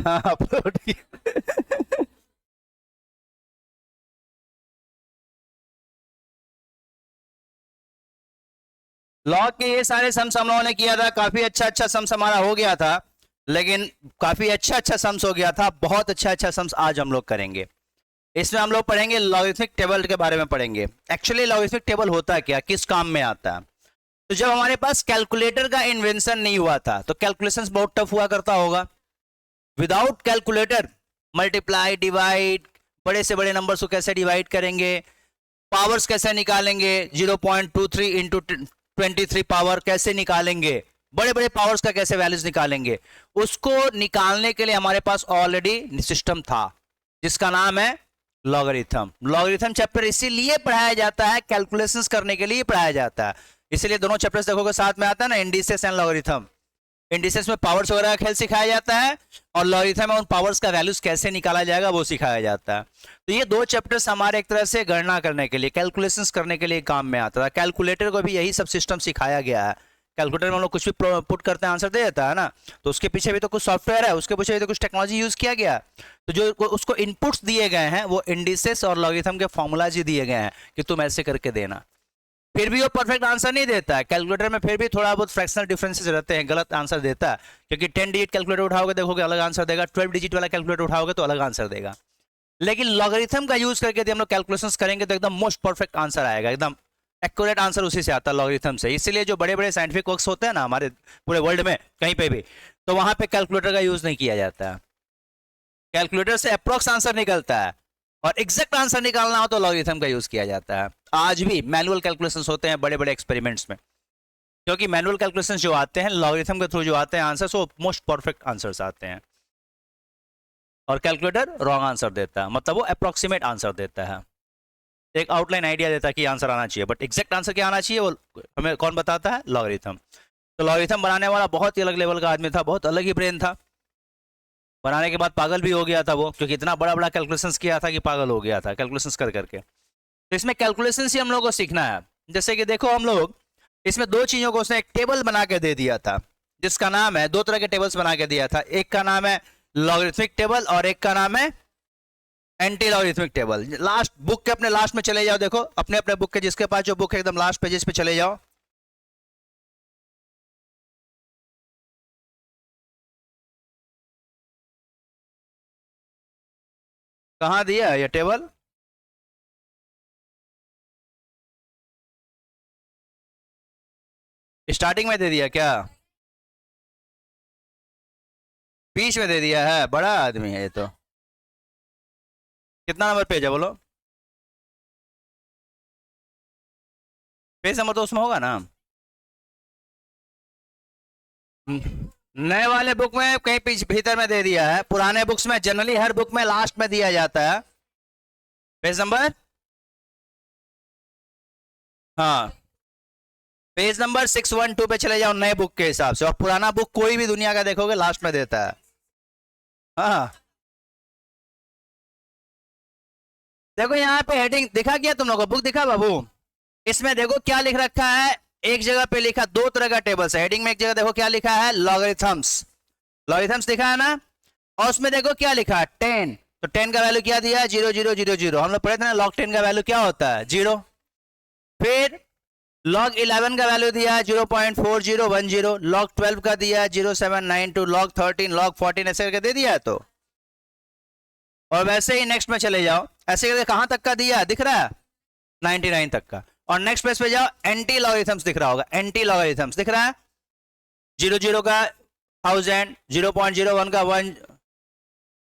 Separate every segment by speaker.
Speaker 1: हाँ अपलोड किया। लॉग के ये सारे सम्स हम लोगों ने किया था, काफी अच्छा अच्छा सम्स हमारा हो गया था, लेकिन काफी अच्छा अच्छा सम्स हो गया था, बहुत अच्छा अच्छा सम्स आज हम लोग करेंगे। इसमें हम लोग पढ़ेंगे लॉगरिथमिक टेबल के बारे में पढ़ेंगे। एक्चुअली लॉगरिथमिक टेबल होता है क्या, किस काम में आता है? तो जब हमारे पास कैलकुलेटर का इन्वेंशन नहीं हुआ था तो कैलकुलेशंस बहुत टफ हुआ करता होगा। विदाउट कैलकुलेटर मल्टीप्लाई डिवाइड, बड़े से बड़े नंबर्स को कैसे डिवाइड करेंगे, पावर्स कैसे निकालेंगे, 0.23 इंटू 23 पावर कैसे निकालेंगे, बड़े बड़े पावर्स का कैसे वैल्यूज निकालेंगे, उसको निकालने के लिए हमारे पास ऑलरेडी सिस्टम था जिसका नाम है लॉगरिथम। लॉगरिथम चैप्टर इसीलिए पढ़ाया जाता है, कैलकुलेशंस करने के लिए पढ़ाया जाता है, इसीलिए दोनों चैप्टर्स देखोगे साथ में आता है ना, इंडिसेस एंड लॉगरिथम। इंडिसेस में पावर्स वगैरह का खेल सिखाया जाता है और लॉगरिथम में उन पावर्स का वैल्यूज कैसे निकाला जाएगा वो सिखाया जाता है। तो ये दो चैप्टर्स हमारे एक तरह से गणना करने के लिए, कैलकुलेशंस करने के लिए काम में आता था। कैलकुलेटर को भी यही सब सिस्टम सिखाया गया है। कैलकुलेटर में हम लोग कुछ भी पुट करते हैं आंसर दे देता है ना, तो उसके पीछे भी तो कुछ सॉफ्टवेयर है, उसके पीछे भी तो कुछ टेक्नोलॉजी यूज किया गया। तो जो उसको इनपुट्स दिए गए हैं वो इंडिसेस और लॉगरिथम के फॉर्मूलाज ही दिए गए हैं कि तुम ऐसे करके देना। फिर भी वो परफेक्ट आंसर नहीं देता है कैलकुलेटर में, फिर भी थोड़ा बहुत फ्रैक्शनल डिफरेंसेस रहते हैं, गलत आंसर देता है, क्योंकि 10 डिजिट कैलकुलेटर उठाओगे देखोगे अलग आंसर देगा, 12 डिजिट वाला कैलकुलेटर उठाओगे तो अलग आंसर देगा। लेकिन लॉगरिथम का यूज करके यदि हम लोग कैलकुलेशंस करेंगे तो एकदम मोस्ट परफेक्ट आंसर आएगा, एकदम एक्यूरेट आंसर उसी से आता है लॉगरिथम से। इसीलिए जो बड़े बड़े साइंटिफिक वर्क्स होते हैं ना हमारे पूरे वर्ल्ड में कहीं पे भी, तो वहां पे कैलकुलेटर का यूज नहीं किया जाता है। कैलकुलेटर से अप्रोक्स आंसर निकलता है और एग्जैक्ट आंसर निकालना हो तो लॉगरिथम का यूज किया जाता है। आज भी मैनुअल कैलकुलेशंस होते हैं बड़े बड़े एक्सपेरिमेंट्स में, क्योंकि मैनुअल कैलकुलेशंस जो आते हैं लॉगरिथम के थ्रू जो आते हैं आंसर्स, वो मोस्ट परफेक्ट आंसर्स आते हैं। और कैलकुलेटर रॉन्ग आंसर देता है, मतलब वो अप्रोक्सीमेट आंसर देता है, एक आउटलाइन आइडिया देता है कि आंसर आना चाहिए, बट एग्जैक्ट आंसर क्या आना चाहिए वो हमें कौन बताता है? लॉगरिथम। तो लॉगरिथम बनाने वाला बहुत ही अलग लेवल का आदमी था, बहुत अलग ही ब्रेन था। बनाने के बाद पागल भी हो गया था वो, क्योंकि इतना बड़ा बड़ा कैलकुलेशंस किया था कि पागल हो गया था कैलकुलेशंस कर करके। तो इसमें कैलकुलेशंस ही हम लोग को सीखना है। जैसे कि देखो हम लोग इसमें दो चीजों को उसने एक टेबल बना के दे दिया था, जिसका नाम है, दो तरह के टेबल्स बना के दिया था, एक का नाम है लॉगरिथमिक टेबल और एक का नाम है anti logarithmic table. Last book के अपने लास्ट में चले जाओ, देखो अपने अपने बुक के जिसके पास जो बुक है एकदम लास्ट पेजेस पे चले जाओ। कहाँ दिया है ये टेबल? स्टार्टिंग में दे दिया क्या? बीच में दे दिया है? बड़ा आदमी है ये तो। कितना नंबर पेज है बोलो? पेज नंबर तो उसमें होगा ना। नए वाले बुक में कहीं पीछे भीतर में दे दिया है, पुराने बुक्स में जनरली हर बुक में लास्ट में दिया जाता है पेज नंबर। हाँ, पेज नंबर 612 पे चले जाओ नए बुक के हिसाब से, और पुराना बुक कोई भी दुनिया का देखोगे लास्ट में देता है। हाँ देखो यहाँ पे हेडिंग दिखा गया तुम लोगों को, बुक दिखा बाबू? इसमें देखो क्या लिख रखा है, एक जगह पे लिखा, दो तरह का टेबल्स है, हेडिंग में एक जगह देखो क्या लिखा है, लॉगरिथम्स। लॉगरिथम्स लिखा है ना, और उसमें देखो क्या लिखा है, 10। तो 10 का वैल्यू क्या दिया है? 0 0 0 0। हम लोग पढ़े थे ना लॉग 10 का वैल्यू क्या होता है? 0। फिर लॉग 11 का वैल्यू दिया है 0.4010। लॉग 12 का दिया है 0792। लॉग 13, लॉग 14 ऐसे करके दे दिया है। तो और वैसे ही नेक्स्ट में चले जाओ, ऐसे करके कहां तक का दिया है दिख रहा है? 99 तक का। और नेक्स्ट पेज पे जाओ, एंटी लॉगरिथम्स दिख रहा होगा, एंटी लॉगरिथम्स दिख रहा है, 00 का 1000, 0.01 का 1।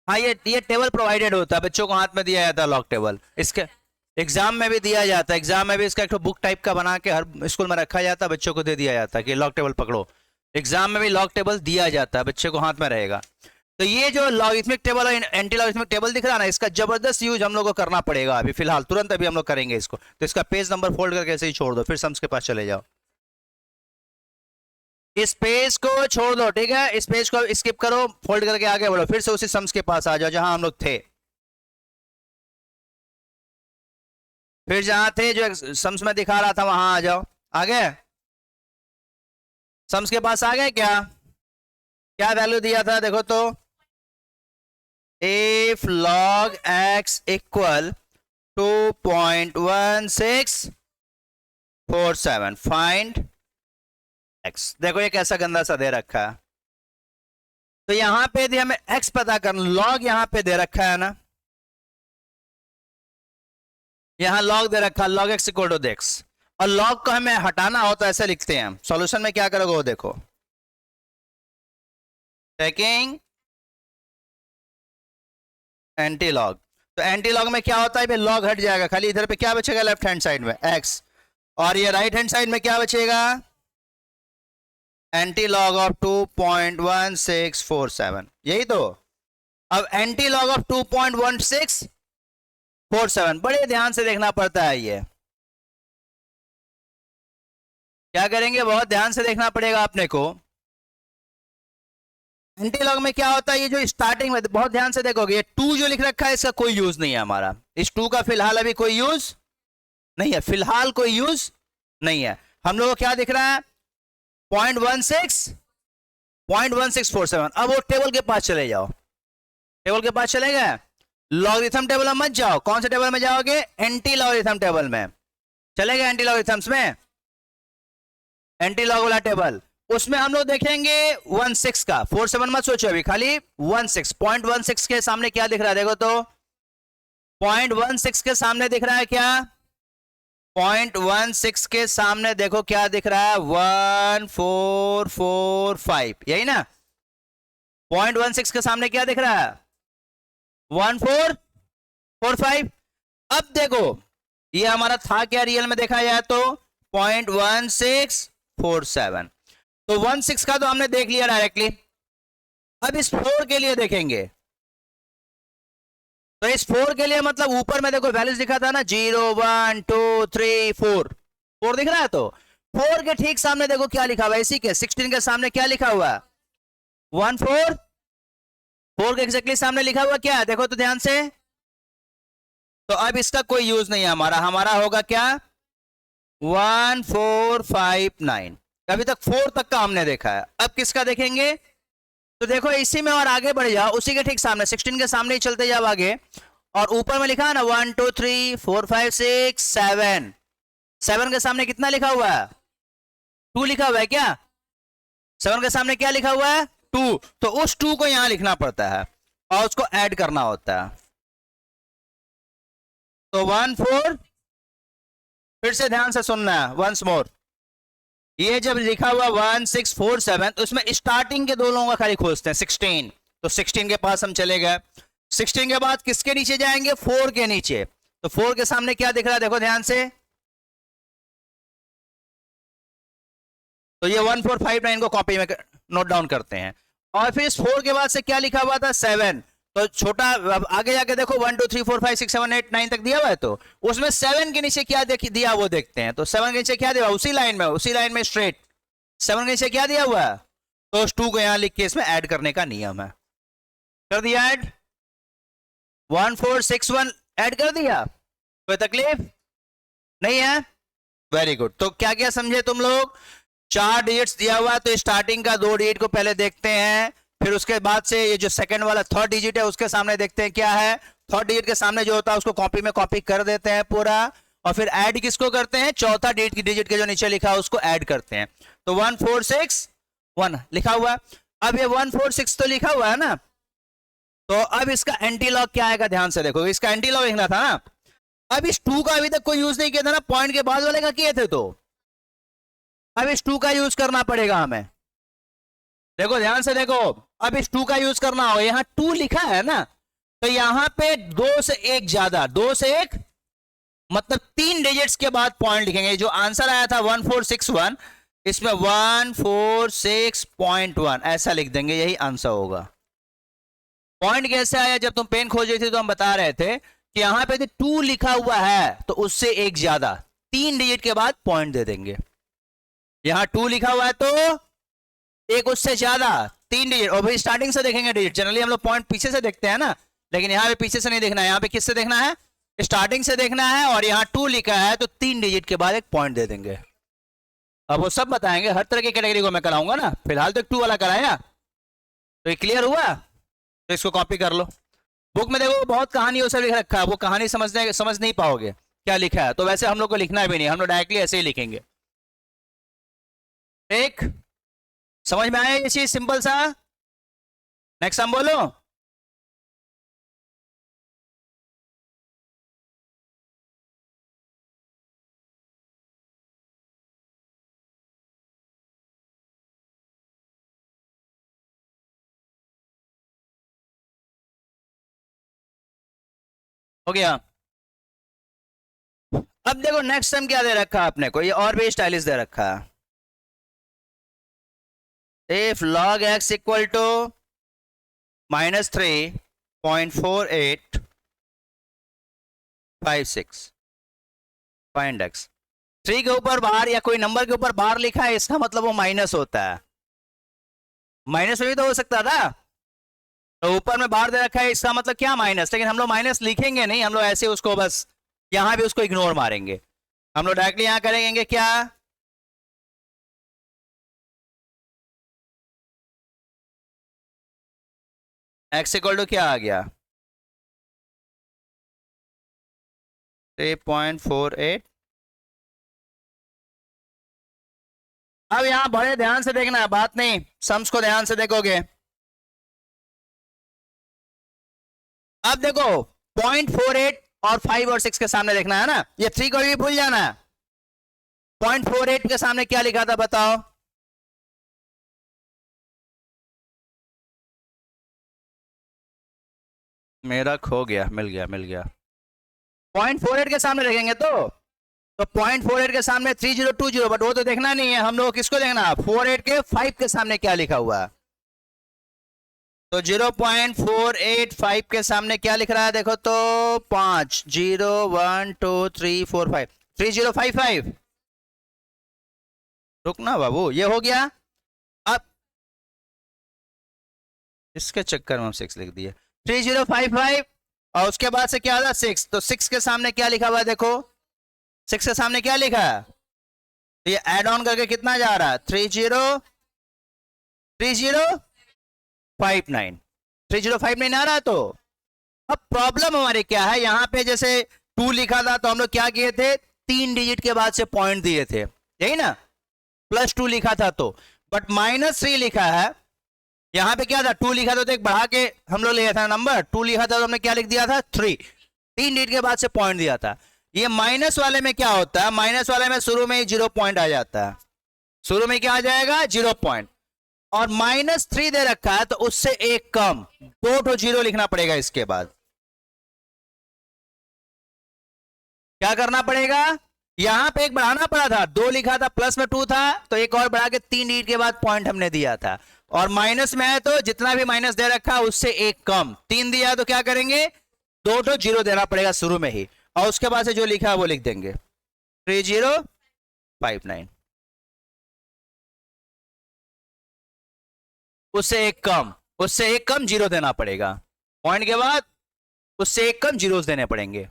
Speaker 1: हाँ ये टेबल प्रोवाइडेड होता है, बच्चों को हाथ में दिया जाता है लॉग टेबल। इसके एग्जाम में भी दिया जाता है, एग्जाम में भी इसका एक बुक टाइप का बना के हर स्कूल में रखा जाता है, बच्चों को दे दिया जाता है कि लॉग टेबल पकड़ो। एग्जाम में भी लॉग टेबल दिया जाता है, बच्चे को हाथ में रहेगा। तो ये जो लॉगरिथमिक टेबल और एंटी लॉगरिथमिक टेबल दिख रहा है ना, इसका जबरदस्त यूज हम लोग को करना पड़ेगा अभी फिलहाल, तुरंत अभी हम लोग करेंगे इसको। तो इसका पेज नंबर फोल्ड करके ऐसे ही छोड़ दो, फिर सम्स के पास चले जाओ। इस पेज को छोड़ दो, ठीक है, इस पेज को स्किप करो, फोल्ड करके आगे बढ़ो, फिर से उसी सम्स के पास आ जाओ जहां हम लोग थे। फिर जहां थे जो सम्स में दिखा रहा था वहां आ जाओ। आ गए? सम्स के पास आ गए क्या? क्या वैल्यू दिया था देखो तो? If log x equal 2.1647 find x। देखो ये कैसा गंदा सा दे रखा है। तो यहां पे यदि हमें x पता करना, log यहां पे दे रखा है ना, यहां log दे रखा है, log x equal to x, और log को हमें हटाना हो तो ऐसे लिखते हैं हम। सॉल्यूशन में क्या करोगे वो देखो, टेकिंग एंटी लॉग। तो एंटी लॉग में क्या होता है भाई, लॉग हट जाएगा, खाली इधर पे क्या बचेगा लेफ्ट हैंड साइड में x, और ये राइट हैंड साइड में क्या बचेगा, एंटी लॉग ऑफ 2.1647, यही तो। अब एंटी लॉग ऑफ 2.1647 बड़े ध्यान से देखना पड़ता है। ये क्या करेंगे, बहुत ध्यान से देखना पड़ेगा अपने को। एंटी लॉग में क्या होता है, ये जो स्टार्टिंग में, बहुत ध्यान से देखोगे, ये 2 जो लिख रखा है इसका कोई यूज नहीं है हमारा। इस 2 का फिलहाल अभी कोई यूज नहीं है, फिलहाल कोई यूज नहीं है। हम लोग को क्या दिख रहा है, 0.1647। अब वो टेबल के पास चले जाओ, टेबल के पास चले गए, लॉगरिथम टेबल में मत जाओ। कौन से टेबल में जाओगे, एंटी लॉगरिथम टेबल में चले गए, एंटी लॉगरिथम्स में, एंटी लॉग वाला टेबल, उसमें हम लोग देखेंगे 16 का। 47 मत सोचो अभी, खाली 16। 0.16 के सामने क्या दिख रहा है देखो तो, 0.16 के सामने दिख रहा है क्या, 0.16 के सामने देखो क्या दिख रहा है, 1445, यही ना। 0.16 के सामने क्या दिख रहा है, 1445। अब देखो ये हमारा था क्या रियल में देखा जाए तो 0.1647। तो 16 का तो हमने देख लिया डायरेक्टली। अब इस 4 के लिए देखेंगे, तो इस 4 के लिए मतलब ऊपर में देखो वैल्यूज दिखा था ना, 0 1 2 3 4, 4 दिख रहा है। तो 4 के ठीक सामने देखो क्या लिखा हुआ है, इसी के 16 के सामने क्या लिखा हुआ है, 14। 4 के एग्जैक्टली सामने लिखा हुआ क्या है देखो तो ध्यान से। तो अब इसका कोई यूज नहीं है हमारा, हमारा होगा क्या 1459। अभी तक 4 तक का हमने देखा है, अब किसका देखेंगे। तो देखो इसी में और आगे बढ़ जाओ, उसी के ठीक सामने 16 के सामने ही चलते जाओ आगे, और ऊपर में लिखा है ना 1 2 3 4 5 6 7। 7 के सामने कितना लिखा हुआ है, 2 लिखा हुआ है क्या। 7 के सामने क्या लिखा हुआ है, 2। तो उस 2 को यहां लिखना पड़ता है और उसको ऐड करना होता है। तो 1 4, फिर से ध्यान से सुनना है वंस मोर, ये जब लिखा हुआ 1647 तो उसमें स्टार्टिंग के दो लोगों का खाली खोजते हैं 16। तो 16 के पास हम चले गए, 16 के बाद किसके नीचे जाएंगे, 4 के नीचे। तो 4 के सामने क्या दिख रहा है देखो ध्यान से, तो ये 1459 को कॉपी में नोट डाउन करते हैं। और फिर इस 4 के बाद से क्या लिखा हुआ था 7। तो छोटा आगे जाके देखो 1 2 3 4 5 6 7 8 9 तक दिया हुआ है, तो उसमें 7 के नीचे क्या दिया वो देखते हैं। तो 7 के नीचे क्या दिया, उसी लाइन में स्ट्रेट 7 के नीचे क्या दिया हुआ है, तो उस 2 को यहां लिख के इसमें ऐड करने का नियम है। कर दिया ऐड, 1461 ऐड कर दिया, कोई तकलीफ नहीं है, वेरी गुड। तो क्या क्या समझे तुम लोग, 4 डिजिट्स दिया हुआ है, तो स्टार्टिंग का 2 डिजिट को पहले देखते हैं, फिर उसके बाद से ये जो सेकंड वाला 3rd डिजिट है उसके सामने देखते हैं क्या है। 3rd डिजिट के सामने जो होता है उसको कॉपी में कॉपी कर देते हैं पूरा, और फिर ऐड किसको करते हैं, 4था डिजिट के जो नीचे लिखा है उसको ऐड करते हैं। तो 1461 लिखा हुआ है। अब ये 146 तो लिखा हुआ है ना, तो अब इसका एंटी लॉग क्या आएगा ध्यान से देखो, इसका एंटी लॉग लिखना था ना। अब इस 2 का अभी तक कोई यूज नहीं किया था ना, पॉइंट के बाद वाले का किए थे, तो अब इस 2 का यूज करना पड़ेगा हमें। देखो ध्यान से देखो, अब इस 2 का यूज करना हो, यहां 2 लिखा है ना, तो यहां पे 2 से 1 ज्यादा, 2 से 1 मतलब 3 डिजिट्स के बाद पॉइंट लिखेंगे। जो आंसर आया था 1461, इसमें 146.1 ऐसा लिख देंगे, यही आंसर होगा। पॉइंट कैसे आया, जब तुम पेन खोज रही थी तो हम बता रहे थे कि यहां पे 2 लिखा हुआ है तो उससे 1 ज्यादा 3 डिजिट के बाद पॉइंट दे देंगे। यहां 2 लिखा हुआ है तो 1 उससे ज्यादा 3 डिजिट, और भाई स्टार्टिंग से देखेंगे डिजिट। जनरली हम लोग पॉइंट पीछे से देखते हैं ना, लेकिन यहाँ पे पीछे से नहीं देखना है, यहाँ पे किससे देखना है, स्टार्टिंग से देखना है। और यहाँ 2 लिखा है तो 3 डिजिट के बाद 1 पॉइंट दे देंगे। अब वो सब बताएंगे, हर तरह की कैटेगरी को मैं कराऊंगा ना, फिलहाल तो 2 वाला कराया। तो ये क्लियर हुआ, तो इसको कॉपी कर लो। बुक में देखो बहुत कहानी वो सब लिख रखा है, वो कहानी समझ नहीं पाओगे क्या लिखा है, तो वैसे हम लोग को लिखना भी नहीं, हम लोग डायरेक्टली ऐसे ही लिखेंगे। ठीक, समझ में आया ये चीज सिंपल सा। नेक्स्ट हम बोलो। हो गया। अब देखो नेक्स्ट टाइम क्या दे रखा है अपने को, ये और भी स्टाइलिश दे रखा है। If log x equal to -3.4856 find x। 3 के ऊपर बार या कोई नंबर के ऊपर बार लिखा है, इसका मतलब वो माइनस होता है। माइनस में भी तो हो सकता था, तो ऊपर में बार दे रखा है, इसका मतलब क्या माइनस। लेकिन हम लोग माइनस लिखेंगे नहीं, हम लोग ऐसे उसको बस यहां भी उसको इग्नोर मारेंगे। हम लोग डायरेक्टली यहां करेंगे क्या, x इक्वल टू क्या आ गया 3.48। अब यहां बड़े ध्यान से देखना है, बात नहीं, सम्स को ध्यान से देखोगे। अब देखो 0.48 और 5 और 6 के सामने देखना है ना, ये 3 को भी भूल जाना है। 0.48 के सामने क्या लिखा था बताओ, मेरा खो गया, मिल गया। 0.48 के सामने देखेंगे तो 0.48 के सामने 3020, बट वो तो देखना नहीं है, हम लोग किसको देखना है 48 के 5 के सामने क्या लिखा हुआ है। तो 0.485 के सामने क्या लिख रहा है देखो तो 5 0 1 2 3 4 5 3055। रुकना बाबू, ये हो गया। अब इसके चक्कर में हम 6 लिख दिए, 3055 और उसके बाद से क्या होगा 6, तो 6 के सामने क्या लिखा हुआ है देखो, 6 के सामने क्या लिखा है, तो ये एड ऑन करके कितना जा रहा है 3059 आ रहा है। तो अब प्रॉब्लम हमारे क्या है, यहां पे जैसे 2 लिखा था तो हम लोग क्या किए थे, 3 डिजिट के बाद से पॉइंट दिए थे, यही ना, +2 लिखा था तो, बट -3 लिखा है। यहां पे क्या था 2 लिखा था तो एक बढ़ा के हम लोग लिया था नंबर, 2 लिखा था तो हमने क्या लिख दिया था 3 डिजिट के बाद से पॉइंट दिया था। ये माइनस वाले में क्या होता है, माइनस वाले में शुरू में ही 0 पॉइंट आ जाता है, शुरू में क्या आ जाएगा 0 पॉइंट, और -3 दे रखा है तो उससे एक कम 2 0 लिखना पड़ेगा। इसके बाद क्या करना पड़ेगा, यहां पे एक बढ़ाना पड़ा था, 2 लिखा था, प्लस में 2 था तो एक और बढ़ा के 3 डिजिट के बाद पॉइंट हमने दिया था, और माइनस में है तो जितना भी माइनस दे रखा उससे एक कम 3 दिया तो क्या करेंगे 2 0 देना पड़ेगा शुरू में ही, और उसके बाद से जो लिखा है वो लिख देंगे 3059, उससे एक कम 0 देना पड़ेगा, पॉइंट के बाद उससे एक कम जीरोस देने पड़ेंगे।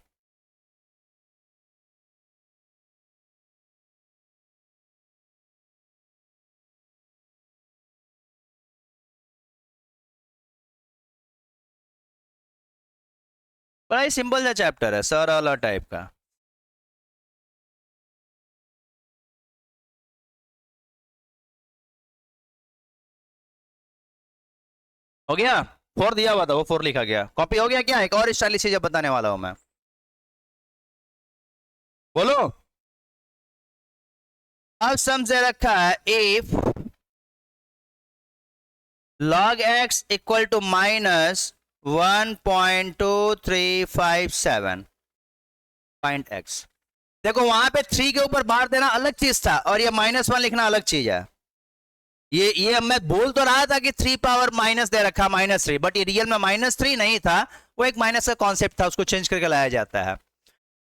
Speaker 1: बड़ा ही सिंपल सा चैप्टर है, सर वाला टाइप का। हो गया, 4 दिया हुआ था वो 4 लिखा गया, कॉपी हो गया क्या, एक और स्टाइलिश चीज बताने वाला हूं मैं, बोलो। अब समझे रखा है if log x equal to -1.2357 find x। देखो वहां पे 3 के ऊपर बार देना अलग चीज था और ये -1 लिखना अलग चीज है। ये मैं बोल तो रहा था कि 3 पावर माइनस दे रखा -3, बट ये रियल में -3 नहीं था, वो एक माइनस का कॉन्सेप्ट था, उसको चेंज करके लाया जाता है।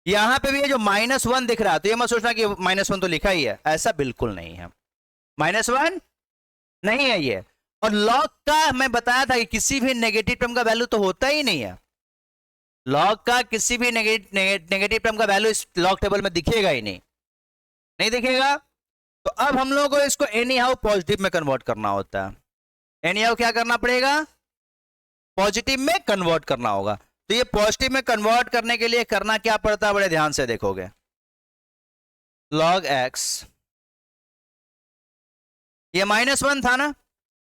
Speaker 1: यहां पे भी ये जो -1 दिख रहा है तो ये मत सोचना कि -1 तो लिखा ही है, ऐसा बिल्कुल नहीं है, -1 नहीं है ये। और लॉग का मैं बताया था कि किसी भी नेगेटिव टर्म का वैल्यू तो होता ही नहीं है, लॉग का किसी भी नेगेटिव टर्म का वैल्यू इस लॉग टेबल में दिखेगा ही नहीं दिखेगा। तो अब हम लोगों को इसको एनी हाउ पॉजिटिव में कन्वर्ट करना होता है, एनी हाउ क्या करना पड़ेगा, पॉजिटिव में कन्वर्ट करना होगा। तो ये पॉजिटिव में कन्वर्ट करने के लिए करना क्या पड़ता है, बड़े ध्यान से देखोगे। log x, ये -1 था ना,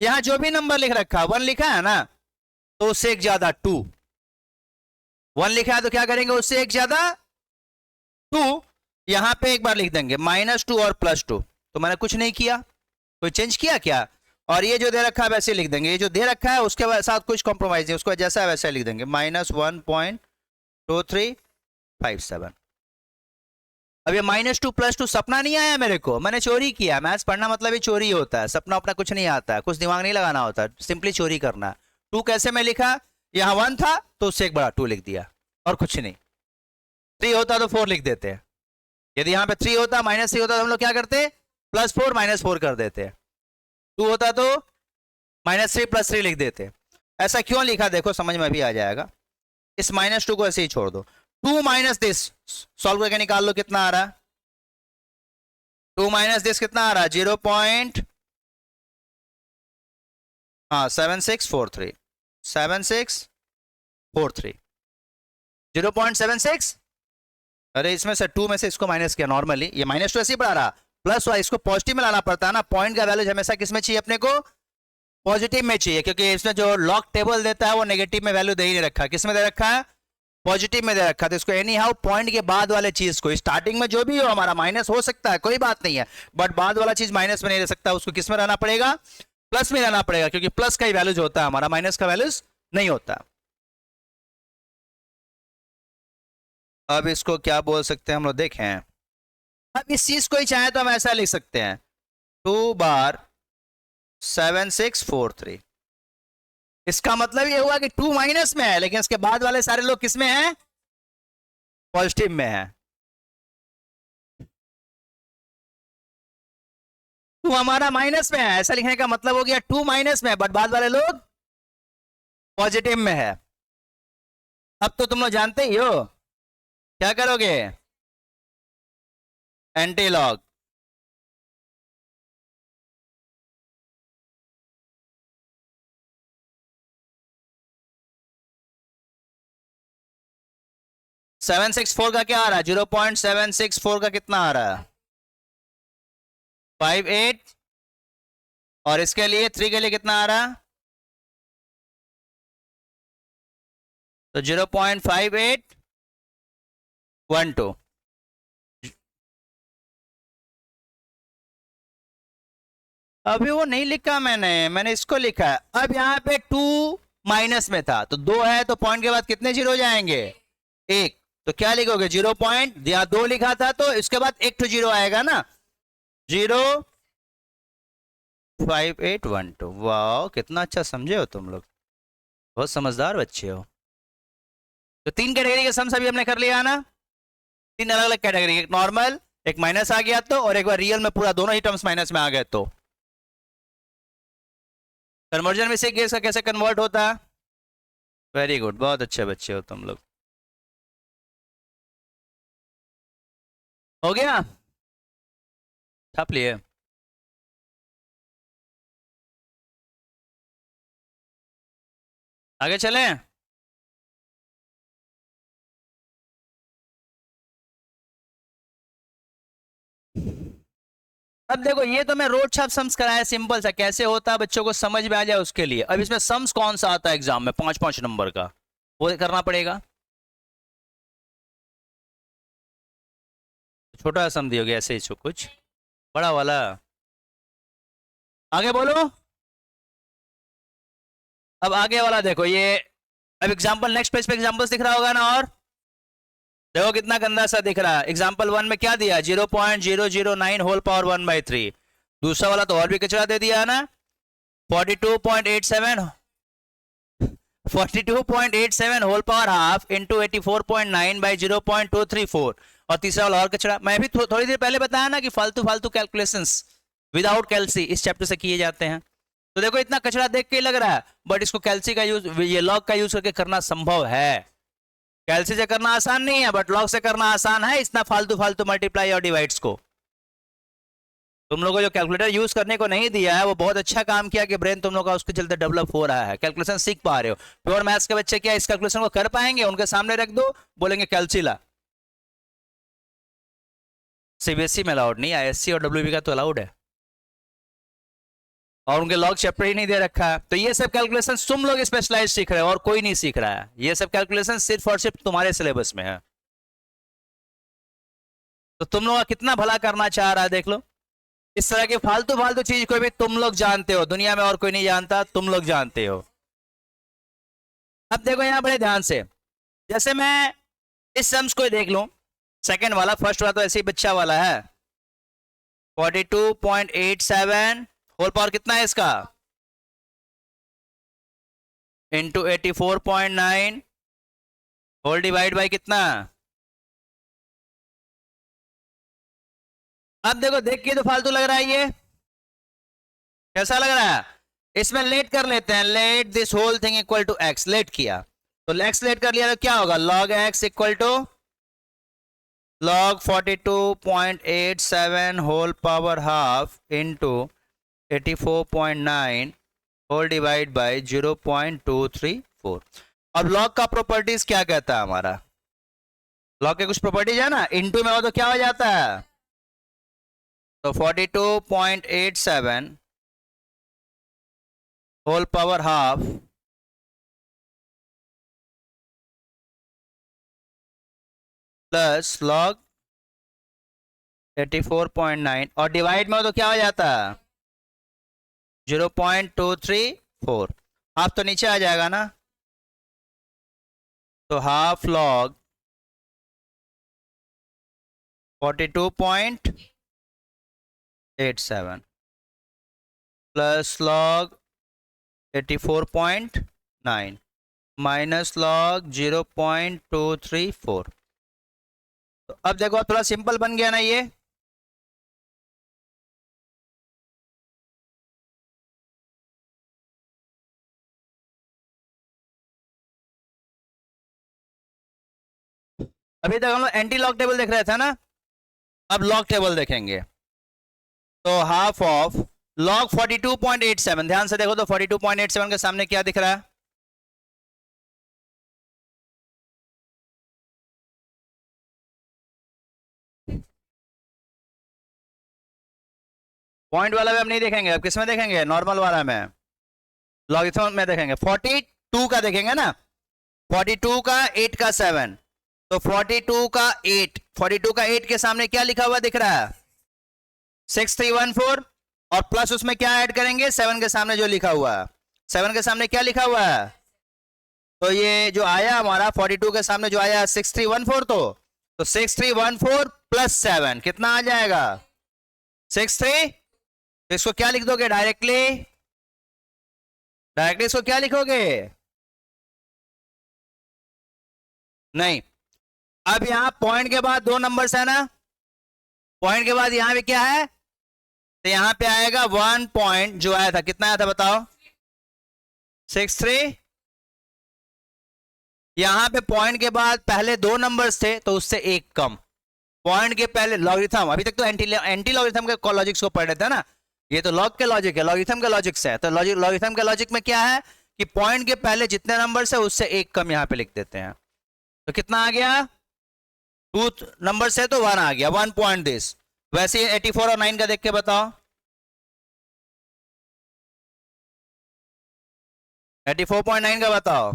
Speaker 1: यहां जो भी नंबर लिख रखा 1 लिखा है ना, तो उससे एक ज्यादा 2, 1 लिखा है तो क्या करेंगे, उससे एक ज्यादा 2, यहां पे एक बार लिख देंगे -2 और +2। तो मैंने कुछ नहीं किया, कोई चेंज किया क्या, और ये जो दे रखा है वैसे लिख देंगे, ये जो दे रखा है उसके साथ कुछ कॉम्प्रोमाइज नहीं, उसको जैसा है वैसे लिख देंगे -1.2357। अब ये -2 +2 सपना नहीं आया मेरे को, मैंने चोरी किया। मैथ्स पढ़ना मतलब ही चोरी होता है, सपना अपना कुछ नहीं आता है, कुछ दिमाग नहीं लगाना होता, सिंपली चोरी करना। 2 कैसे में लिखा, यहाँ 1 था तो उससे एक बड़ा 2 लिख दिया और कुछ नहीं। 3 होता तो 4 लिख देते, यदि यहाँ पे 3 होता, -3 होता तो हम लोग क्या करते, +4 -4 कर देते। 2 होता तो -3 +3 लिख देते। ऐसा क्यों लिखा देखो, समझ में भी आ जाएगा। इस -2 को ऐसे ही छोड़ दो, 2 माइनस दिस सॉल्व करके निकाल लो, कितना आ रहा है, 2 माइनस दिस कितना आ रहा है, 0.7643 7643 0.76। अरे इसमें से 2 में से इसको माइनस किया नॉर्मली, ये -2 ऐसे ही पढ़ा रहा, प्लस वाई इसको पॉजिटिव में लाना पड़ता है ना। पॉइंट का वैल्यू हमेशा किस में चाहिए अपने को, पॉजिटिव में चाहिए, क्योंकि इसमें जो लॉग टेबल देता है वो नेगेटिव में वैल्यू दे ही नहीं रखा, किस में दे रखा है, पॉजिटिव में दे रखा। तो इसको एनी हाउ पॉइंट के बाद वाले चीज को, स्टार्टिंग में जो भी हो हमारा माइनस हो सकता है, कोई बात नहीं है, बट बाद वाला चीज माइनस में नहीं रह सकता, उसको किस में रहना पड़ेगा, प्लस में रहना पड़ेगा, क्योंकि प्लस का ही वैल्यूज होता है हमारा, माइनस का वैल्यूज नहीं होता। अब इसको क्या बोल सकते हैं हम लोग, देखें। अब इस चीज को ही चाहे तो हम ऐसा लिख सकते हैं, 2 बार 7643। इसका मतलब ये हुआ कि 2 माइनस में है, लेकिन इसके बाद वाले सारे लोग किस में हैं, पॉजिटिव में है। 2 हमारा माइनस में है, ऐसा लिखने का मतलब हो गया 2 माइनस में, बट बाद वाले लोग पॉजिटिव में है। अब तो तुम लोग जानते ही हो, क्या करोगे, anti log. Seven six four का क्या आ रहा है, 0.764 का कितना आ रहा है, 58, और इसके लिए 3 के लिए कितना आ रहा है, तो 0.5812। अभी वो नहीं लिखा मैंने इसको लिखा है। अब यहाँ पे 2 माइनस में था, तो 2 है तो पॉइंट के बाद कितने जीरो जाएंगे, 1, तो क्या लिखोगे, 0.2 लिखा था तो इसके बाद 1 तो 0 आएगा ना, 0.5812। वाह कितना अच्छा समझे हो तुम लोग, बहुत समझदार बच्चे हो। तो 3 कैटेगरी के सम्स अभी हमने कर लिया ना, 3 अलग अलग कैटेगरी, एक नॉर्मल, एक माइनस आ गया तो, और एक बार रियल में पूरा दोनों ही टर्म्स माइनस में आ गए तो। कन्वर्जन में से केस का कैसे कन्वर्ट होता है, वेरी गुड, बहुत अच्छे बच्चे हो तुम लोग। हो गया, छाप लिए। आगे चलें। अब देखो ये तो मैं रोड छाप सम्स कराया, सिंपल सा, कैसे होता है बच्चों को समझ में आ जाए उसके लिए। अब इसमें सम्स कौन सा आता है एग्जाम में, 5-5 नंबर का, वो करना पड़ेगा। छोटा सम दियोगे ऐसे ही कुछ, बड़ा वाला। आगे बोलो। अब आगे वाला देखो ये, अब एग्जाम्पल नेक्स्ट पेज पे एग्जाम्पल्स दिख रहा होगा ना, और देखो कितना गंदा सा दिख रहा है। एग्जाम्पल 1 में क्या दिया, 0.009 होल पावर 1/3। दूसरा वाला तो और भी कचरा दे दिया है ना, 42.87 होल पावर हाफ इंटू 84.9/0.234। और तीसरा वाला और कचरा। मैं भी थोड़ी देर पहले बताया ना कि फालतू फालतू कैलकुलेशंस विदाउट कैल्सी इस चैप्टर से किए जाते हैं। तो देखो इतना कचरा देख के लग रहा है, बट इसको कैल्सी का यूज, ये लॉग का यूज करके करना संभव है। कैल्सी से करना आसान नहीं है, बट लॉग से करना आसान है, इतना फालतू फालतू मल्टीप्लाई और डिवाइड्स को। तुम लोगों को जो कैलकुलेटर यूज करने को नहीं दिया है वो बहुत अच्छा काम किया कि ब्रेन तुम लोग का उसके चलते डेवलप हो रहा है, कैलकुलेशन सीख पा रहे हो। प्योर मैथ्स के बच्चे क्या इस कैलकुलेशन को कर पाएंगे? उनके सामने रख दो, बोलेंगे कैलकुला। सीबीएसई में अलाउड नहीं, आईएससी और डब्ल्यूबी का तो अलाउड है, और उनके लॉग चैप्टर ही नहीं दे रखा है। तो ये सब कैलकुलेशन तुम लोग स्पेशलाइज सीख रहे हो और कोई नहीं सीख रहा है। ये सब कैलकुलेशन सिर्फ और सिर्फ तुम्हारे सिलेबस में है। तो तुम लोग का कितना भला करना चाह रहा है देख लो। इस तरह की फालतू फालतू चीज को भी तुम लोग जानते हो, दुनिया में और कोई नहीं जानता, तुम लोग जानते हो। अब देखो यहां बड़े ध्यान से, जैसे मैं इस सम्स को देख लूं, सेकंड वाला, फर्स्ट वाला तो ऐसे ही बच्चा वाला है। 42.87 होल पावर कितना है इसका, इंटू 84.9 होल डिवाइड बाई कितना। अब देखो, देख के तो फालतू लग रहा है, ये कैसा लग रहा है? इसमें लेट कर लेते हैं, let this whole thing equal to x. Let किया तो एक्स लेट कर लिया तो क्या होगा, log x equal to log 42.87 whole power half into 84.9 whole divide by 0.234। अब लॉग का प्रॉपर्टीज क्या कहता है हमारा? लॉग के कुछ प्रॉपर्टीज है ना, इंटू में हो तो क्या हो जाता है, तो 42.87 whole power half plus log 84.9 और डिवाइड में हो तो क्या हो जाता है 0.234। हाफ तो नीचे आ जाएगा ना, तो half log 42.87 plus log 84.9 minus log 0.234। तो अब देखो, अब थोड़ा सिंपल बन गया ना ये। अभी तक हम लोग एंटी लॉग टेबल देख रहे थे ना, अब लॉग टेबल देखेंगे। तो हाफ ऑफ लॉग 42.87, ध्यान से देखो तो 42.87 के सामने क्या दिख रहा है, पॉइंट वाला भी हम नहीं देखेंगे, अब किस में देखेंगे, नॉर्मल वाला में, लॉगरिथम में देखेंगे। 42 का देखेंगे ना, 42 का 8 का 7, तो 42 का 8, 42 का 8 के सामने क्या लिखा हुआ दिख रहा है 6314, और प्लस उसमें क्या ऐड करेंगे 7 के सामने जो लिखा हुआ है, 7 के सामने क्या लिखा हुआ है, तो ये जो आया हमारा 42 के सामने जो आया 6314, तो 6314 प्लस 7 कितना आ जाएगा 63। तो इसको क्या लिख दोगे डायरेक्टली, डायरेक्टली इसको क्या लिखोगे, नहीं। अब यहां पॉइंट के बाद दो नंबर्स है ना, पॉइंट के बाद यहां पे क्या है, तो यहां पे आएगा 1 पॉइंट जो आया था, कितना आया था बताओ 63। यहां पे पॉइंट के बाद पहले दो नंबर्स थे तो उससे एक कम, पॉइंट के पहले लॉगरिथम, अभी तक तो एंटी लॉगरिथम के लॉजिक्स को पढ़ रहे थे ना, ये तो लॉग के लॉजिक है, लॉगरिथम के लॉजिक से है। तो लॉगरिथम के लॉजिक में क्या है कि पॉइंट के पहले जितने नंबर्स है उससे एक कम यहां पे लिख देते हैं। तो कितना आ गया, 2 नंबर से तो 1 आ गया, 1 पॉइंट दिस। वैसे 84 और 9 का देख के बताओ, 84.9 का बताओ,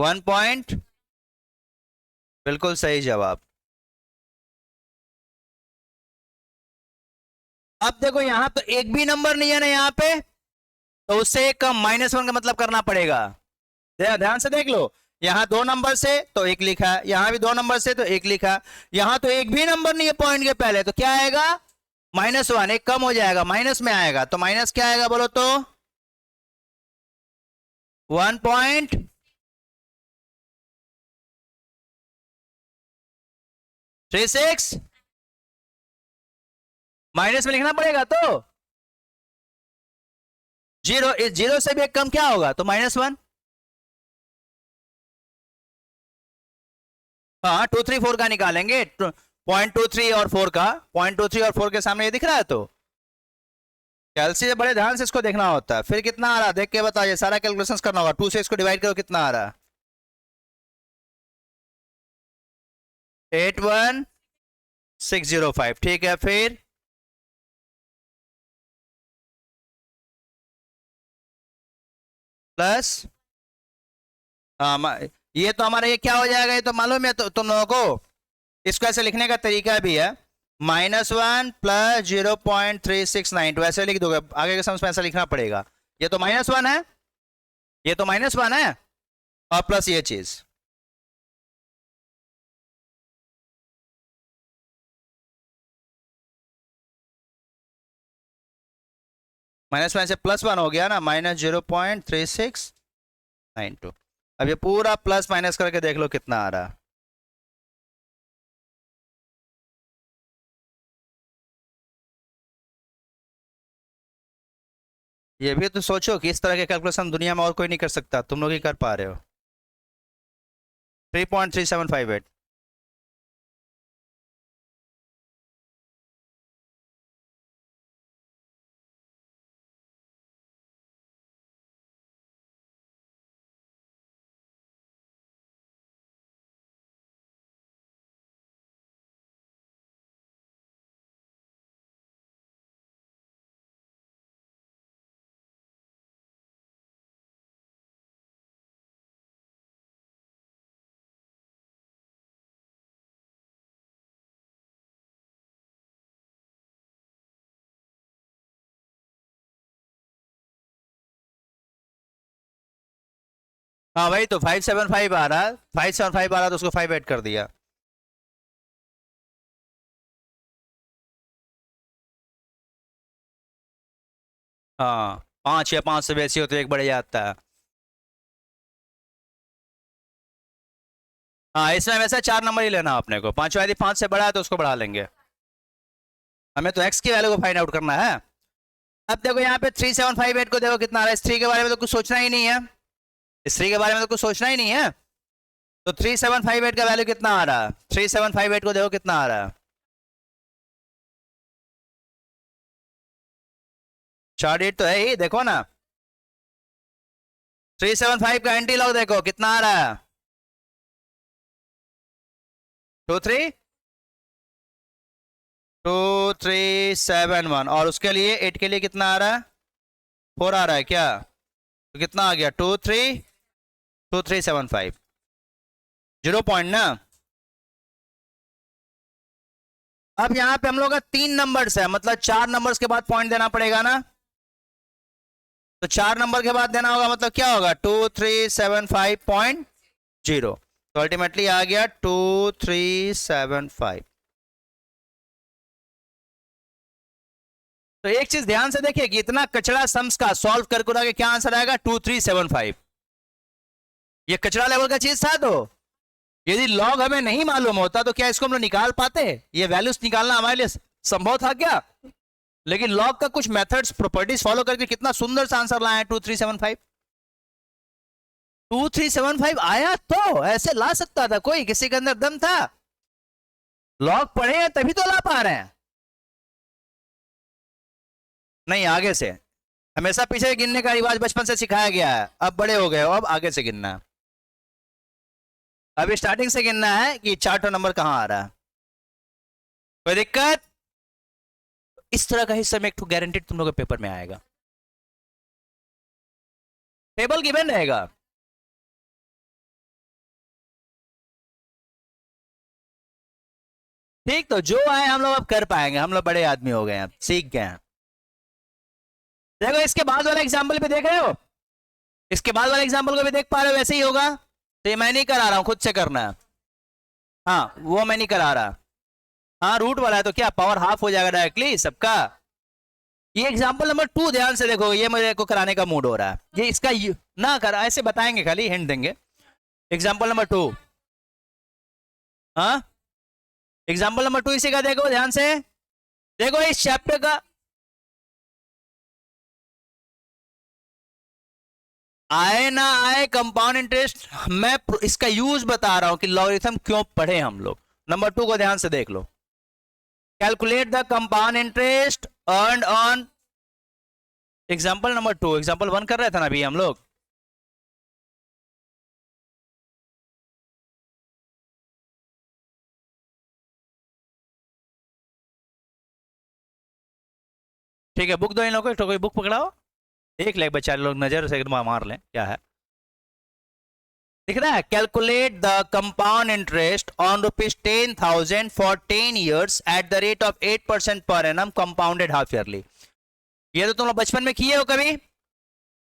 Speaker 1: 1 पॉइंट, बिल्कुल सही जवाब। अब देखो यहां तो एक भी नंबर नहीं है ना यहां पे, तो उससे एक कम, -1 का मतलब करना पड़ेगा। ध्यान से देख लो, यहां 2 नंबर से तो 1 लिखा, यहां भी 2 नंबर से तो 1 लिखा, यहां तो एक भी नंबर नहीं है पॉइंट के पहले, तो क्या आएगा -1, एक कम हो जाएगा, माइनस में आएगा, तो माइनस क्या आएगा बोलो तो 1.36, माइनस में लिखना पड़ेगा, तो जीरो, इस जीरो से भी एक कम क्या होगा तो -1। हाँ 234 का निकालेंगे, 0.23 और 4 का, 0.23 और 4 के सामने ये दिख रहा है, तो कैलसी से बड़े ध्यान से इसको देखना होता है। फिर कितना आ रहा है देख के बताओ, ये सारा कैलकुलेशंस करना होगा। 2 से इसको डिवाइड करो, कितना आ रहा है? 81605। ठीक है, फिर प्लस, ये तो हमारा ये क्या हो जाएगा, ये तो मालूम है तो तुम लोगों को। इसको ऐसे लिखने का तरीका भी है, -1 प्लस 0.3692 ऐसे लिख दोगे। आगे के समझ में ऐसा लिखना पड़ेगा। ये तो -1 है, ये तो -1 है, और प्लस ये चीज। -1 से +1 हो गया ना, -0.3692। अब ये पूरा प्लस माइनस करके देख लो कितना आ रहा है। ये भी तो सोचो कि इस तरह के कैलकुलेशन दुनिया में और कोई नहीं कर सकता, तुम लोग ही कर पा रहे हो। 3.3758। हाँ भाई, तो 575 आ रहा है, 575 आ रहा, तो उसको 5 ऐड कर दिया। हाँ, 5 या 5 से बेसी हो तो एक बढ़ जाता है। हाँ, इसमें वैसे 4 नंबर ही लेना अपने को। 5 यदि 5 से बड़ा है तो उसको बढ़ा लेंगे। हमें तो x की वैल्यू को फाइंड आउट करना है। अब देखो यहाँ पे 3758 को देखो कितना आ रहा है। इस 3 के बारे में तो कुछ सोचना ही नहीं है, इस 3 के बारे में तो कुछ सोचना ही नहीं है। तो 3758 का वैल्यू कितना आ रहा है? 3758 को देखो कितना आ रहा है। 4 डिजिट तो है ही, देखो ना। 375 का एंटी लॉग देखो कितना आ रहा है, 2371। और उसके लिए 8 के लिए कितना आ रहा है? 4 आ रहा है क्या? तो कितना आ गया? 2375 0 पॉइंट ना। अब यहां पे हम लोग का 3 नंबर्स है, मतलब 4 नंबर्स के बाद पॉइंट देना पड़ेगा ना। तो 4 नंबर के बाद देना होगा, मतलब क्या होगा? 2375.0। तो अल्टीमेटली आ गया 2375। तो एक चीज ध्यान से देखिए कि इतना कचरा सम्स का सॉल्व करके क्या आंसर आएगा? 2375। ये कचरा लेवल का चीज था। तो यदि लॉग हमें नहीं मालूम होता तो क्या इसको हम लोग निकाल पाते? ये वैल्यूज निकालना हमारे लिए संभव था क्या? लेकिन लॉग का कुछ मेथड्स, प्रॉपर्टीज फॉलो करके कितना सुंदर सा आंसर लाए हैं 2375। 2375 आया तो ऐसे ला सकता था कोई, किसी के अंदर दम था। लॉग पढ़े हैं तभी तो ला पा रहे हैं। नहीं, आगे से हमेशा पीछे गिनने का रिवाज बचपन से सिखाया गया है। अब बड़े हो गए हो, अब आगे से गिनना है। अभी स्टार्टिंग से गिनना है कि 4 नंबर कहां आ रहा है। कोई दिक्कत? इस तरह का हिस्सा में एक तो गारंटेड तुम लोग के पेपर में आएगा, टेबल गिवन रहेगा। ठीक, तो जो आए हम लोग अब कर पाएंगे, हम लोग बड़े आदमी हो गए हैं, सीख गए हैं। देखो इसके बाद वाला एग्जाम्पल भी देख रहे हो, इसके बाद वाले एग्जाम्पल को भी देख पा रहे हो, वैसे ही होगा। तो ये मैं नहीं करा रहा हूं, खुद से करना है। हाँ, वो मैं नहीं करा रहा। हाँ, रूट वाला है तो क्या पावर हाफ हो जाएगा डायरेक्टली सबका। ये एग्जाम्पल नंबर 2 ध्यान से देखो, ये मेरे को कराने का मूड हो रहा है। ये इसका ना कर, ऐसे बताएंगे, खाली हिंट देंगे। एग्जाम्पल नंबर 2, हाँ एग्जाम्पल नंबर 2 इसी का देखो ध्यान से। देखो इस चैप्टर का आए ना आए कंपाउंड इंटरेस्ट, मैं इसका यूज बता रहा हूं कि लॉगरिथम क्यों पढ़े हम लोग। नंबर 2 को ध्यान से देख लो। Calculate the compound interest earned on example number 2। Example 1 कर रहे थे ना अभी हम लोग। ठीक है, बुक दो इन लोगों को, कोई बुक पकड़ाओ, देख ले बेचारे लोग, नजर से मार लें क्या है। दिख रहा है, calculate the compound interest on ₹10,000 for 10 years at the rate of 8% per annum compounded half yearly. ये तो तुम लोग बचपन में किए हो कभी,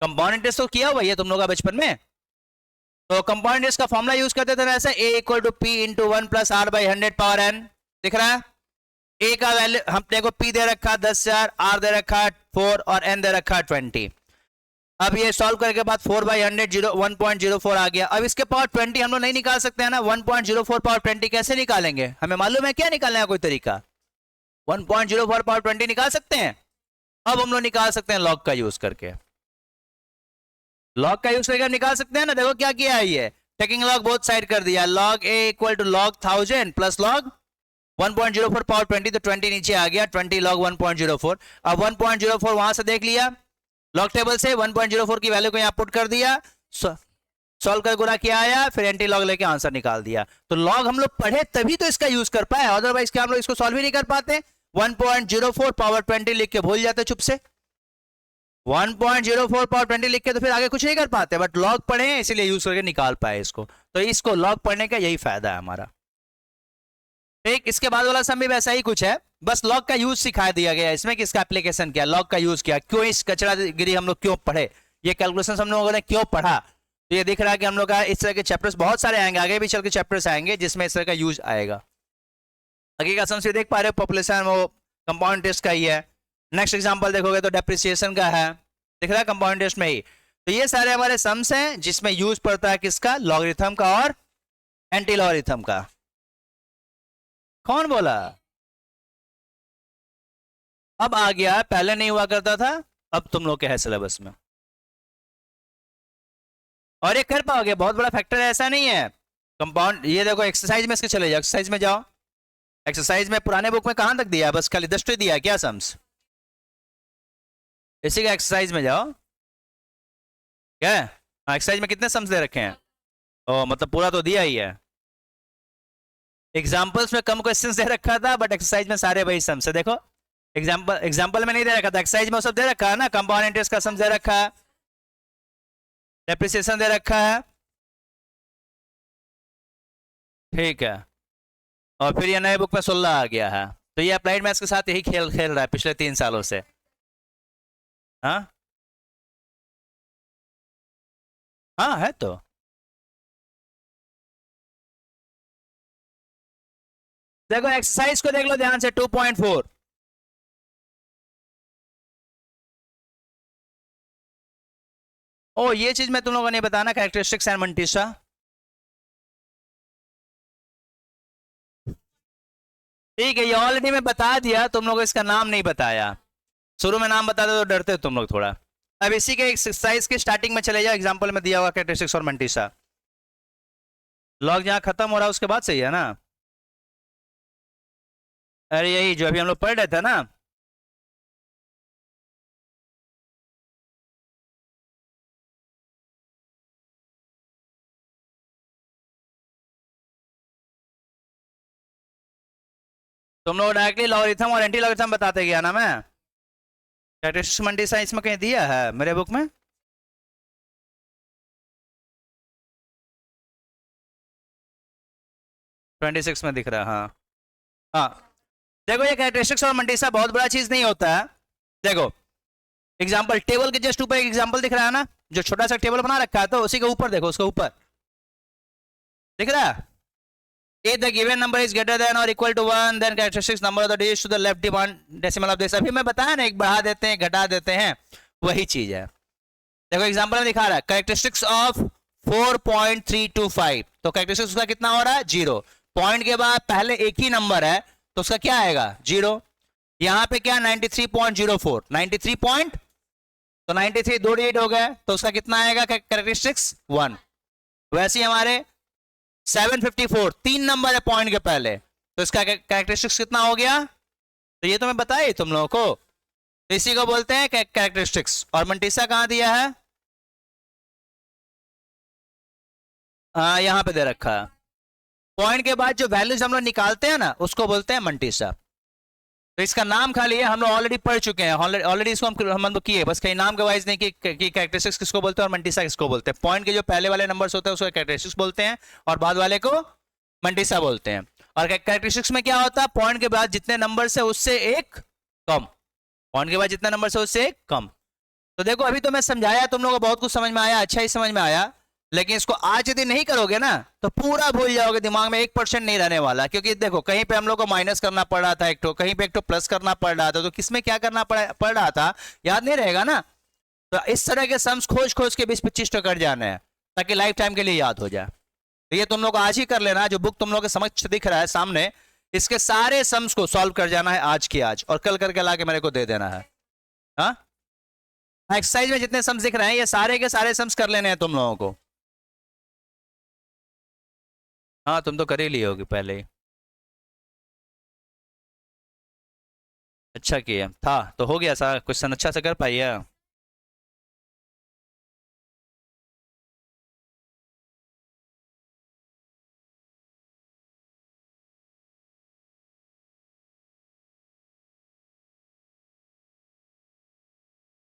Speaker 1: कंपाउंड इंटरेस्ट तो किया हुआ ये तुम लोग का बचपन में। तो कंपाउंड इंटरेस्ट का फॉर्मुला यूज करते थे ऐसे, A = P × 1 + R / 100 power n। दिख रहा है, A का वैल्यू हमने को P दे रखा 10,000, R दे रखा 4 और N दे रखा 20। अब ये सॉल्व करने के बाद 4/100 1.04 आ गया। अब इसके पावर 20 हम लोग नहीं निकाल सकते हैं ना, 1.04 पावर 20 कैसे निकालेंगे, हमें मालूम है क्या निकालने का कोई तरीका? 1.04 पावर 20 निकाल सकते हैं। अब हम लोग निकाल सकते हैं लॉग का यूज करके, लॉग का यूज करके निकाल सकते हैं ना। देखो क्या किया है ये, टेकिंग लॉग बोथ साइड कर दिया, log A = log 1000 plus log 1.04 power 20, तो 20 नीचे आ गया, 20 log 1.04। अब 1.04 वहां से देख लिया लॉग टेबल से, 1.04 की वैल्यू को यहां पुट कर दिया, सॉल्व कर गुना किया आया, फिर एंटी लॉग लेके आंसर निकाल दिया। तो लॉग हम लोग पढ़े तभी तो इसका यूज कर पाए, अदरवाइज क्या हम लोग इसको सॉल्व ही नहीं कर पाते। 1.04 पावर 20 लिख के भूल जाते चुप से, 1.04 पावर 20 लिख के तो फिर आगे कुछ नहीं कर पाते, बट लॉग पढ़े हैं इसीलिए यूज करके निकाल पाए इसको। तो इसको लॉग पढ़ने का यही फायदा है हमारा। ठीक, इसके बाद वाला सम भी वैसा ही कुछ है, बस लॉग का यूज सिखा दिया गया इसमें कि इसका एप्लीकेशन क्या, लॉग का यूज क्या, क्यों इस कचरा गिरी हम लोग क्यों पढ़े, ये कैलकुलेशन हम लोगों ने क्यों पढ़ा। तो ये दिख रहा है कि हम लोग का इस तरह के चैप्टर्स बहुत सारे आएंगे, आगे भी चल के चैप्टर्स आएंगे जिसमें इस तरह का यूज आएगा। आगे का सम से देख पा रहे हो, पॉपुलेशन वो कंपाउंड टेस्ट का ही है। नेक्स्ट एग्जांपल देखोगे तो डेप्रिसिएशन का है, दिख रहा है कंपाउंड टेस्ट में ही। तो ये सारे हमारे सम्स हैं जिसमें यूज पड़ता है किसका, लॉगरिथम का और एंटी लॉगरिथम का। कौन बोला? अब आ गया, पहले नहीं हुआ करता था, अब तुम लोग के है सिलेबस में और ये कर पाओगे, बहुत बड़ा फैक्टर है, ऐसा नहीं है। कंपाउंड, ये देखो एक्सरसाइज में इसके चले जाओ, एक्सरसाइज में जाओ। एक्सरसाइज में पुराने बुक में कहां तक दिया है, बस खाली 10 दिया है क्या सम्स, इसी का एक्सरसाइज में जाओ। क्या है, हाँ एक्सरसाइज में कितने सम्स दे रखे हैं? ओ मतलब पूरा तो दिया ही है। एग्जाम्पल्स में कम क्वेश्चंस दे रखा था, बट एक्सरसाइज में सारे वही सम्स है। देखो एग्जाम्पल में नहीं दे रखा था, एक्सरसाइज में सब दे रखा है ना, कंपाउंड इंटरेस्ट का सम्स दे रखा है, डेप्रिसिएशन दे रखा है, ठीक है। और फिर ये नए बुक में 16 आ गया है। तो ये अप्लाइड मैथ्स के साथ यही खेल खेल रहा है पिछले 3 सालों से। हाँ हाँ है तो। देखो एक्सरसाइज को देख लो ध्यान से, 2.4 ओ ये चीज मैं तुम लोगों को नहीं बताना, कैरेक्टरिस्टिक्स एंड मंटीसा। ठीक है, ये ऑलरेडी मैं बता दिया, तुम लोगों को इसका नाम नहीं बताया, शुरू में नाम बता दो तो डरते हो तुम लोग थोड़ा। अब इसी के एक्सरसाइज के स्टार्टिंग में चले जाओ, एग्जांपल में दिया हुआ कैरेक्टरिस्टिक्स और मंटीसा। लॉग जहां खत्म हो रहा है उसके बाद सही है ना, अरे यही जो अभी हम लोग पढ़ रहे थे ना। तुम लोग डायरेक्टली लॉगरिथम और एंटी लॉगरिथम बताते गया ना मैं, कैरेक्टरिस्टिक्स मंटीसा इसमें कहीं दिया है मेरे बुक में? ट्वेंटी 26 में दिख रहा है, हाँ हाँ। देखो ये कैरेक्टरिस्टिक्स और मंटीसा बहुत बड़ा चीज नहीं होता है। देखो एग्जांपल टेबल के जस्ट ऊपर एक एग्जांपल दिख रहा है ना, जो छोटा सा टेबल बना रखा है, तो उसी के ऊपर देखो, उसके ऊपर दिख रहा है, if the given number is greater than or equal to 1 then characteristics number of the digits to the left decimal of this। अभी मैं बताया ना, एक बढ़ा देते हैं घटा देते हैं, वही चीज है। देखो एग्जांपल में दिखा रहा है कैरेक्टरिस्टिक्स ऑफ 4.325, तो कैरेक्टरिस्टिक्स उसका कितना हो रहा है, 0। पॉइंट के बाद पहले एक ही नंबर है तो उसका क्या आएगा, 0। यहां पे क्या 93.04, 93 पॉइंट, तो 93 दो डिजिट हो गए तो उसका कितना आएगा कैरेक्टरिस्टिक्स 1। वैसे ही हमारे 754 3 नंबर है पॉइंट के पहले, तो इसका कैरेक्टरिस्टिक्स कितना हो गया तो ये तो मैं बताया तुम लोगों को। तो इसी को बोलते हैं कैरेक्टरिस्टिक्स। और मंटीसा कहाँ दिया है? हाँ, यहाँ पे दे रखा है। पॉइंट के बाद जो वैल्यूज हम लोग निकालते हैं ना, उसको बोलते हैं मंटीसा। तो इसका नाम खाली है, हम लोग ऑलरेडी पढ़ चुके हैं, ऑलरेडी इसको हम लोग किए, बस कहीं नाम के वाइज नहीं कि कैरेक्टरिस्टिक्स किसको बोलते हैं और मंटीसा किसको बोलते हैं। पॉइंट के जो पहले वाले नंबर्स होते हैं उसको कैरेक्टरिस्टिक्स बोलते हैं और बाद वाले को मंटीसा बोलते हैं। और कैरेक्टरिस्टिक्स में क्या होता है? पॉइंट के बाद जितने नंबर से उससे एक कम, पॉइंट के बाद जितने नंबर से उससे एक कम। तो देखो अभी तो मैं समझाया, तुम लोगों को बहुत कुछ समझ में आया, अच्छा ही समझ में आया, लेकिन इसको आज यदि नहीं करोगे ना तो पूरा भूल जाओगे, दिमाग में 1% नहीं रहने वाला। क्योंकि देखो कहीं पे हम लोग को माइनस करना पड़ रहा था एक तो, कहीं पे एक तो प्लस करना पड़ रहा था, तो किसमें क्या करना पड़ रहा था याद नहीं रहेगा ना। तो इस तरह के सम्स खोज खोज के 20-25 तो कर जाने हैं ताकि लाइफ टाइम के लिए याद हो जाए। तो ये तुम लोग आज ही कर लेना, जो बुक तुम लोग के समक्ष दिख रहा है सामने, इसके सारे सम्स को सॉल्व कर जाना है आज की आज, और कल करके लाके मेरे को दे देना है। हाँ, एक्सरसाइज में जितने सम्स दिख रहे हैं ये सारे के सारे सम्स कर लेने हैं तुम लोगों को। हाँ, तुम तो कर ही ली होगी पहले ही। अच्छा किया था तो हो गया सारा क्वेश्चन, अच्छा से कर पाई है।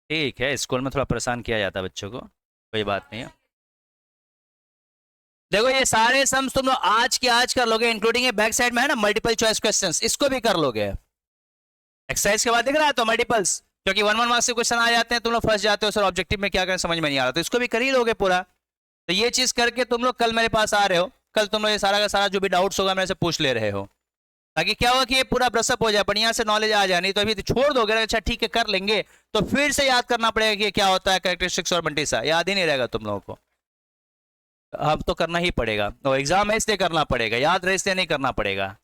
Speaker 1: ठीक है, स्कूल में थोड़ा परेशान किया जाता है बच्चों को, कोई बात नहीं है। देखो ये सारे सम्स तुम लोग आज के आज कर लोगे, इंक्लूडिंग ये बैक साइड में है ना मल्टीपल चॉइस क्वेश्चंस, इसको भी कर लोगे। एक्सरसाइज के बाद दिख रहा है तो मल्टीपल्स, क्योंकि 1-1 मार्क्स के क्वेश्चन आ जाते हैं, तुम लोग फंस जाते हो सर ऑब्जेक्टिव में क्या करें समझ में नहीं आ रहा, तो इसको भी कर ही लोगे पूरा। तो ये चीज करके तुम लोग कल मेरे पास आ रहे हो, कल तुम लोग ये सारा का सारा जो भी डाउट्स होगा मेरे से पूछ ले रहे हो, ताकि क्या होगा कि ये पूरा ब्रशअप हो जाए, बढ़िया से नॉलेज आ जाए। नहीं तो अभी छोड़ दोगे, अच्छा ठीक है कर लेंगे, तो फिर से याद करना पड़ेगा कि क्या होता है कैरेक्टरिस्टिक्स और मंटीसा, याद ही नहीं रहेगा तुम लोगों को। अब तो करना ही पड़ेगा, तो एग्जाम है इसलिए करना पड़ेगा, याद रहे इसलिए नहीं करना पड़ेगा।